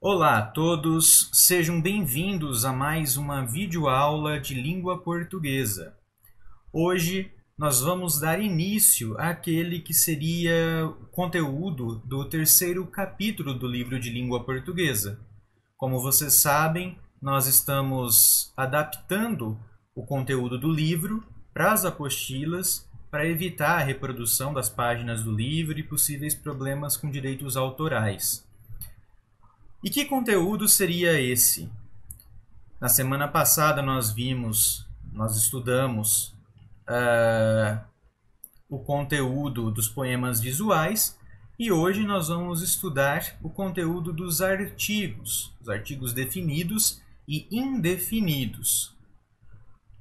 Olá a todos, sejam bem-vindos a mais uma videoaula de língua portuguesa. Hoje nós vamos dar início àquele que seria o conteúdo do terceiro capítulo do livro de língua portuguesa. Como vocês sabem, nós estamos adaptando o conteúdo do livro para as apostilas para evitar a reprodução das páginas do livro e possíveis problemas com direitos autorais. E que conteúdo seria esse? Na semana passada nós estudamos o conteúdo dos poemas visuais e hoje nós vamos estudar o conteúdo dos artigos, os artigos definidos e indefinidos.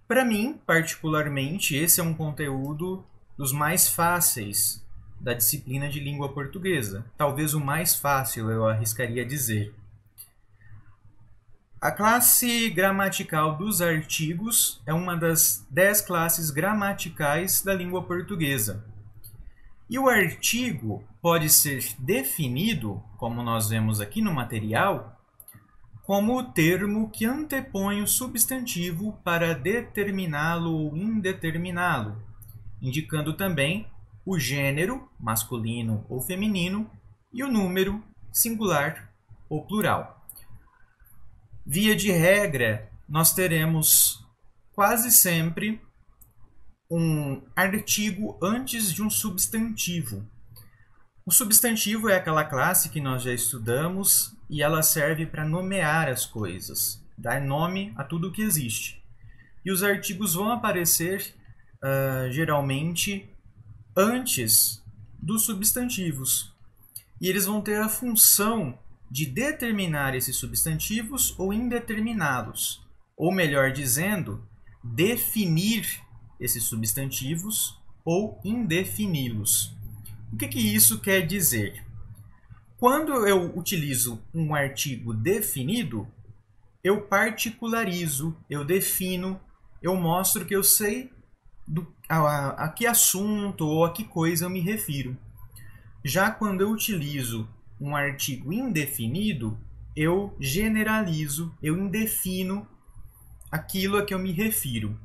Para mim, particularmente, esse é um conteúdo dos mais fáceis da disciplina de língua portuguesa. Talvez o mais fácil, eu arriscaria dizer. A classe gramatical dos artigos é uma das 10 classes gramaticais da língua portuguesa. E o artigo pode ser definido, como nós vemos aqui no material, como o termo que antepõe o substantivo para determiná-lo ou indeterminá-lo, indicando também o gênero, masculino ou feminino, e o número, singular ou plural. Via de regra, nós teremos quase sempre um artigo antes de um substantivo. O substantivo é aquela classe que nós já estudamos e ela serve para nomear as coisas, dar nome a tudo o que existe. E os artigos vão aparecer geralmente antes dos substantivos. E eles vão ter a função de determinar esses substantivos ou indeterminá-los. Ou melhor dizendo, definir esses substantivos ou indefini-los. O que isso quer dizer? Quando eu utilizo um artigo definido, eu particularizo, eu defino, eu mostro que eu sei a que assunto ou a que coisa eu me refiro. Já quando eu utilizo um artigo indefinido, eu generalizo, eu indefino aquilo a que eu me refiro.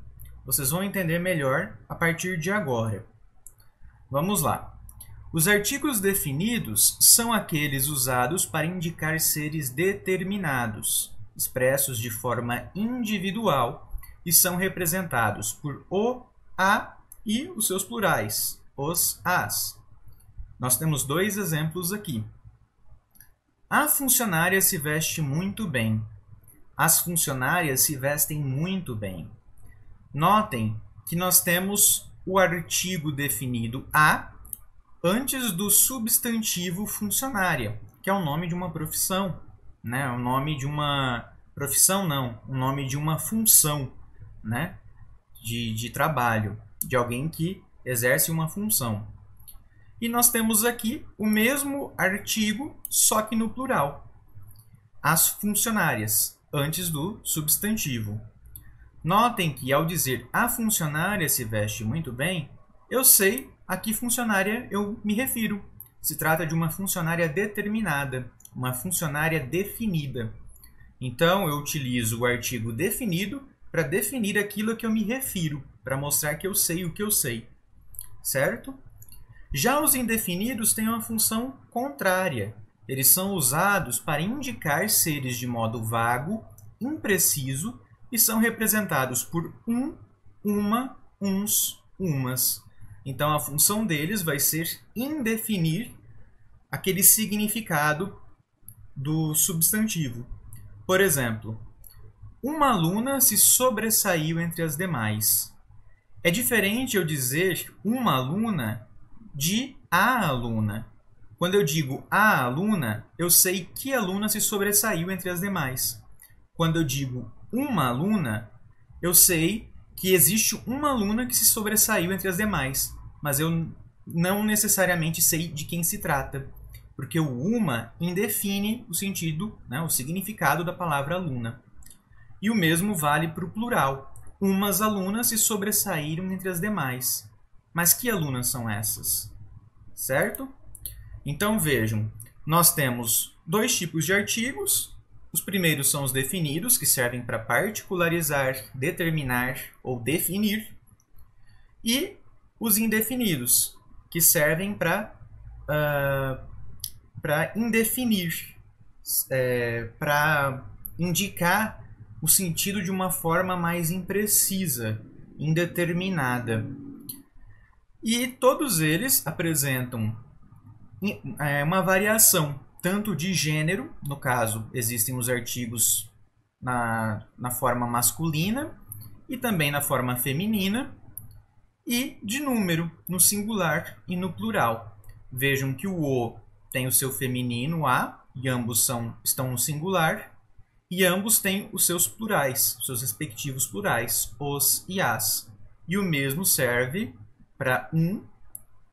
Vocês vão entender melhor a partir de agora. Vamos lá. Os artigos definidos são aqueles usados para indicar seres determinados, expressos de forma individual e são representados por o, a e os seus plurais, os, as. Nós temos dois exemplos aqui. A funcionária se veste muito bem. As funcionárias se vestem muito bem. Notem que nós temos o artigo definido a antes do substantivo funcionária, que é o nome de uma profissão, né? O nome de uma profissão não, o nome de uma função, né? De trabalho, de alguém que exerce uma função. E nós temos aqui o mesmo artigo, só que no plural. As funcionárias, antes do substantivo. Notem que ao dizer a funcionária se veste muito bem, eu sei a que funcionária eu me refiro. Se trata de uma funcionária determinada, uma funcionária definida. Então, eu utilizo o artigo definido para definir aquilo a que eu me refiro, para mostrar que eu sei o que eu sei. Certo? Já os indefinidos têm uma função contrária. Eles são usados para indicar seres de modo vago, impreciso, e são representados por um, uma, uns, umas. Então, a função deles vai ser indefinir aquele significado do substantivo. Por exemplo, uma aluna se sobressaiu entre as demais. É diferente eu dizer uma aluna de a aluna. Quando eu digo a aluna, eu sei que aluna se sobressaiu entre as demais. Quando eu digo uma aluna, eu sei que existe uma aluna que se sobressaiu entre as demais, mas eu não necessariamente sei de quem se trata, porque o uma indefine o sentido, né, o significado da palavra aluna. E o mesmo vale para o plural. Umas alunas se sobressaíram entre as demais. Mas que alunas são essas? Certo? Então vejam, nós temos dois tipos de artigos. Os primeiros são os definidos, que servem para particularizar, determinar ou definir. E os indefinidos, que servem para indefinir, para indicar o sentido de uma forma mais imprecisa, indeterminada. E todos eles apresentam uma variação, tanto de gênero, no caso, existem os artigos na forma masculina e também na forma feminina, e de número, no singular e no plural. Vejam que o tem o seu feminino a, e ambos estão no singular, e ambos têm os seus plurais, os seus respectivos plurais, os e as. E o mesmo serve para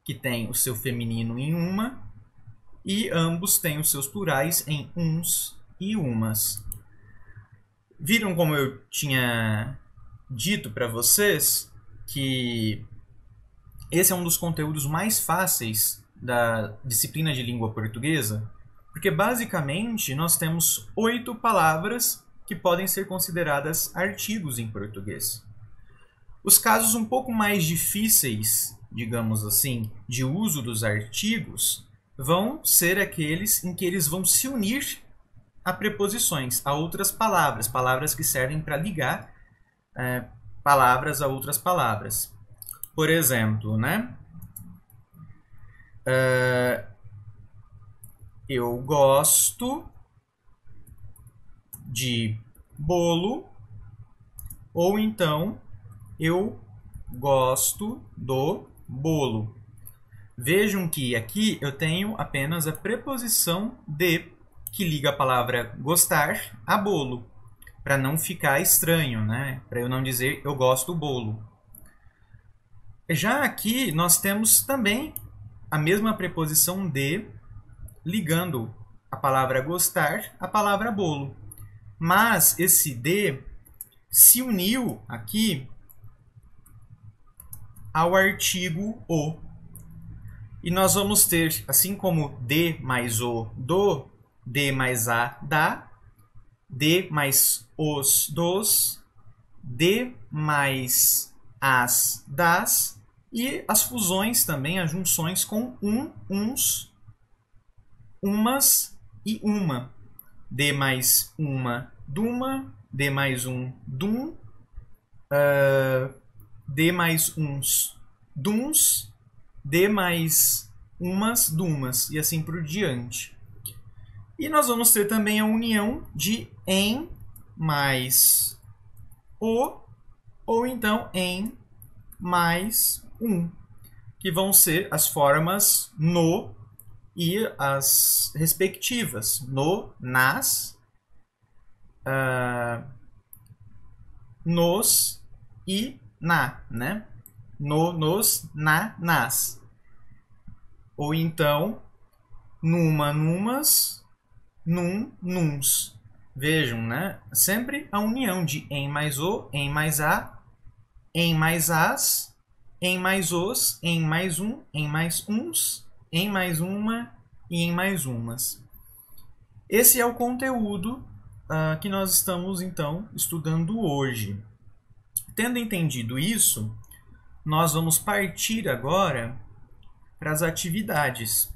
que tem o seu feminino em uma, e ambos têm os seus plurais em uns e umas. Viram como eu tinha dito para vocês que esse é um dos conteúdos mais fáceis da disciplina de língua portuguesa? Porque basicamente nós temos 8 palavras que podem ser consideradas artigos em português. Os casos um pouco mais difíceis, digamos assim, de uso dos artigos vão ser aqueles em que eles vão se unir a preposições, a outras palavras, palavras que servem para ligar palavras a outras palavras. Por exemplo, né? Eu gosto de bolo, ou então eu gosto do bolo. Vejam que aqui eu tenho apenas a preposição de, que liga a palavra gostar a bolo, para não ficar estranho, né? Para eu não dizer eu gosto do bolo. Já aqui nós temos também a mesma preposição de, ligando a palavra gostar à palavra bolo. Mas esse de se uniu aqui ao artigo o. E nós vamos ter, assim como de mais o do, de mais a da, de mais os dos, de mais as das, e as fusões também, as junções com uns, umas e uma. De mais uma, duma, de mais um, dum, de mais uns, duns, de mais umas, dumas, e assim por diante. E nós vamos ter também a união de em mais o, ou então em mais um, que vão ser as formas no e as respectivas, no, nas, nos e na, né? No, nos, na, nas. Ou então, numa, numas, num, nuns. Vejam, né? Sempre a união de em mais o, em mais a, em mais as, em mais os, em mais um, em mais uns, em mais uma e em mais umas. Esse é o conteúdo que nós estamos, então, estudando hoje. Tendo entendido isso, nós vamos partir agora para as atividades.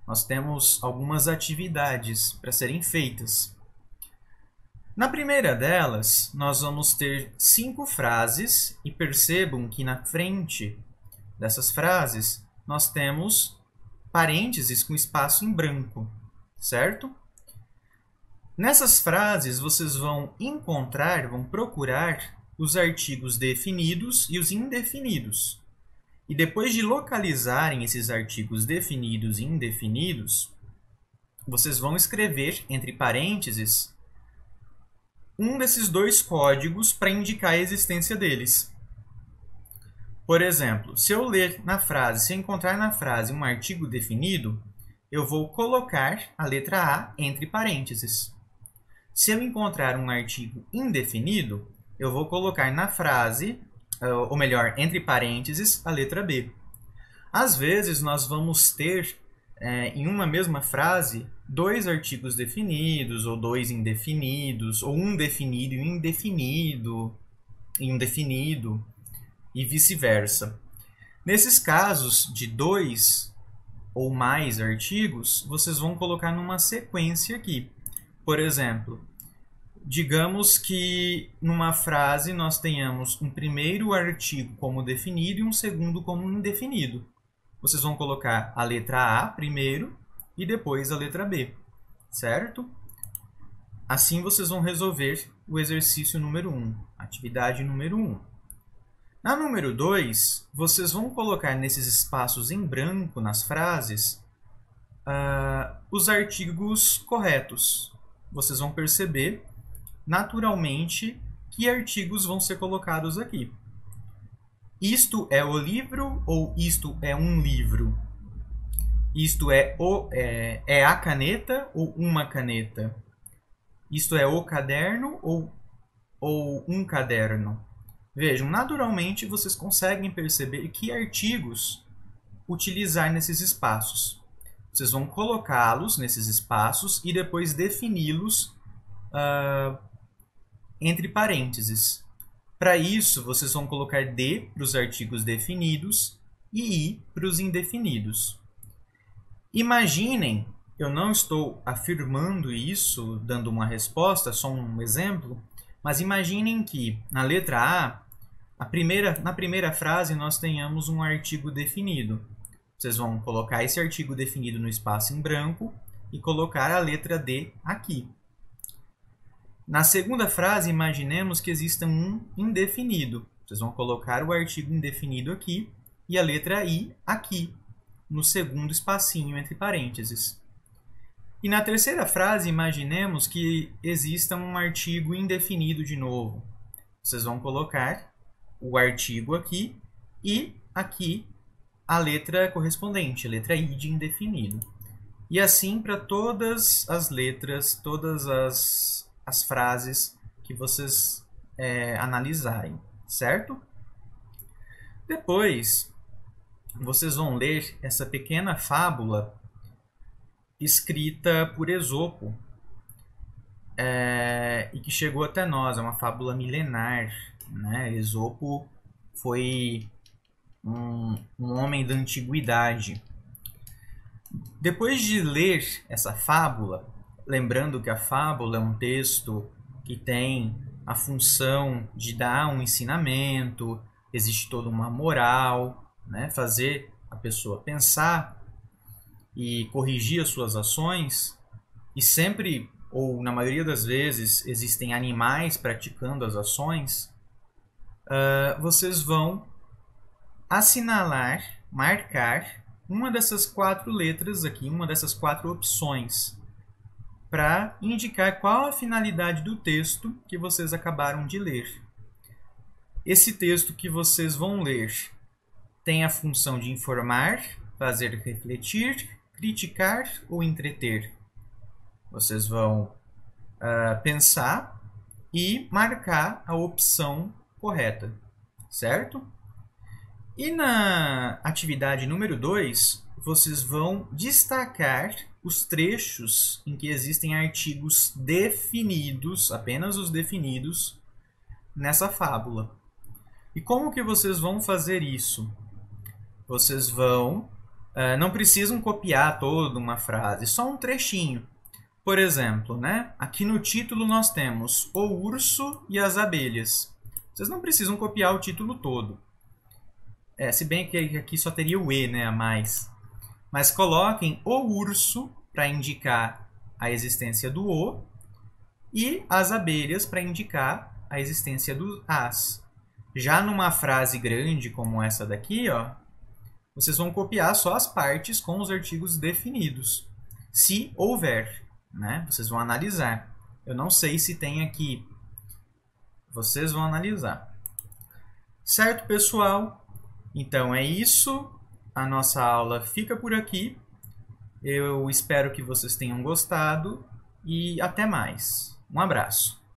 Nós temos algumas atividades para serem feitas. Na primeira delas, nós vamos ter 5 frases e percebam que na frente dessas frases nós temos parênteses com espaço em branco, certo? Nessas frases vocês vão encontrar, vão procurar os artigos definidos e os indefinidos. E depois de localizarem esses artigos definidos e indefinidos, vocês vão escrever entre parênteses um desses 2 códigos para indicar a existência deles. Por exemplo, se eu ler na frase, se eu encontrar na frase um artigo definido, eu vou colocar a letra A entre parênteses. Se eu encontrar um artigo indefinido, eu vou colocar na frase, ou melhor, entre parênteses, a letra B. Às vezes, nós vamos ter em uma mesma frase, dois artigos definidos, ou dois indefinidos, ou um definido e um indefinido, e vice-versa. Nesses casos de dois ou mais artigos, vocês vão colocar numa sequência aqui. Por exemplo, digamos que numa frase nós tenhamos um primeiro artigo como definido e um segundo como indefinido. Vocês vão colocar a letra A primeiro e depois a letra B, certo? Assim vocês vão resolver o exercício número 1, atividade número 1. Na número 2, vocês vão colocar nesses espaços em branco nas frases os artigos corretos. Vocês vão perceber naturalmente que artigos vão ser colocados aqui. Isto é o livro ou isto é um livro? Isto é a caneta ou uma caneta? Isto é o caderno ou um caderno? Vejam, naturalmente vocês conseguem perceber que artigos utilizar nesses espaços. Vocês vão colocá-los nesses espaços e depois defini-los entre parênteses. Para isso, vocês vão colocar D para os artigos definidos e I para os indefinidos. Imaginem, eu não estou afirmando isso, dando uma resposta, só um exemplo, mas imaginem que na letra A, na primeira frase, nós tenhamos um artigo definido. Vocês vão colocar esse artigo definido no espaço em branco e colocar a letra D aqui. Na segunda frase, imaginemos que exista um indefinido. Vocês vão colocar o artigo indefinido aqui e a letra I aqui, no segundo espacinho entre parênteses. E na terceira frase, imaginemos que exista um artigo indefinido de novo. Vocês vão colocar o artigo aqui e aqui a letra correspondente, a letra I de indefinido. E assim para todas as letras, todas as frases que vocês analisarem, certo? Depois, vocês vão ler essa pequena fábula escrita por Esopo e que chegou até nós. É uma fábula milenar, né? Esopo foi um homem da antiguidade. Depois de ler essa fábula, lembrando que a fábula é um texto que tem a função de dar um ensinamento, existe toda uma moral, né? Fazer a pessoa pensar e corrigir as suas ações, e sempre, ou na maioria das vezes, existem animais praticando as ações, vocês vão assinalar, marcar uma dessas 4 letras aqui, uma dessas 4 opções, para indicar qual a finalidade do texto que vocês acabaram de ler. Esse texto que vocês vão ler tem a função de informar, fazer refletir, criticar ou entreter. Vocês vão pensar e marcar a opção correta, certo? E na atividade número 2, vocês vão destacar os trechos em que existem artigos definidos, apenas os definidos, nessa fábula. E como que vocês vão fazer isso? Vocês vão... não precisam copiar toda uma frase, só um trechinho. Por exemplo, né? Aqui no título nós temos o urso e as abelhas. Vocês não precisam copiar o título todo. Se bem que aqui só teria o E, né, a mais. Mas coloquem o urso para indicar a existência do O e as abelhas para indicar a existência do as. Já numa frase grande como essa daqui, ó, vocês vão copiar só as partes com os artigos definidos, se houver, né? Vocês vão analisar. Eu não sei se tem aqui. Vocês vão analisar. Certo, pessoal? Então é isso. A nossa aula fica por aqui. Eu espero que vocês tenham gostado e até mais. Um abraço.